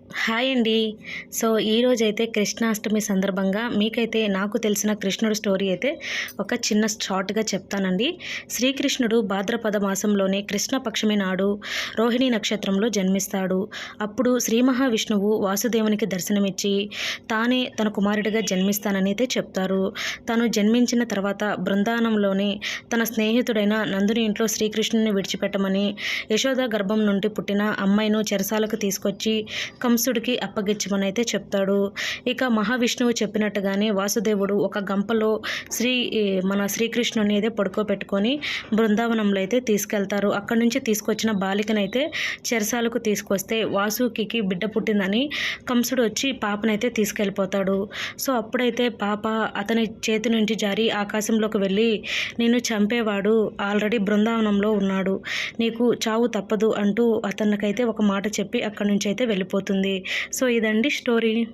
Hi అండి. So, ఈరోజైతే కృష్ణాష్టమి సందర్భంగా మీకైతే నాకు తెలిసిన కృష్ణుడి స్టోరీ అయితే ఒక చిన్న షార్ట్‌గా చెప్తానండి. శ్రీకృష్ణుడు భాద్రపద మాసంలోని కృష్ణ పక్షమి నాడు రోహిణి నక్షత్రంలో జన్మిస్తాడు. అప్పుడు శ్రీ మహావిష్ణువు వాసుదేవునికి దర్శనమిచ్చి తానే తన కుమారుడిగా జన్మిస్తానని అయితే చెప్తారు. తాను జన్మించిన తర్వాత బృందావనంలోని తన స్నేహితుడైన నందుని ఇంట్లో శ్రీకృష్ణుడిని విడిచిపెట్టమని యశోద గర్భం నుండి పుట్టిన అమ్మాయిను చెరసాలకు తీసుకొచ్చి కంసుడికి అప్పగించమని అయితే చెప్తాడు. ఇక మహావిష్ణువు చెప్పినట్టుగానే వాసుదేవుడు ఒక గంపలో మన శ్రీకృష్ణుని అయితే పడుకోబెట్టుకొని బృందావనంలో అయితే తీసుకెళ్తారు. అక్కడి నుంచి తీసుకొచ్చిన బాలికనైతే చెరసాలకు తీసుకొస్తే వాసుకి బిడ్డ పుట్టిందని కంసుడు వచ్చి పాపనైతే తీసుకెళ్ళిపోతాడు. సో అప్పుడైతే పాప అతని చేతి నుంచి జారి ఆకాశంలోకి వెళ్ళి నిన్ను చంపేవాడు ఆల్రెడీ బృందావనంలో ఉన్నాడు, నీకు చావు తప్పదు అంటూ అతనికైతే ఒక మాట చెప్పి అక్కడి నుంచి అయితే వెళ్ళిపోతుంది. సో ఇదండి స్టోరీ.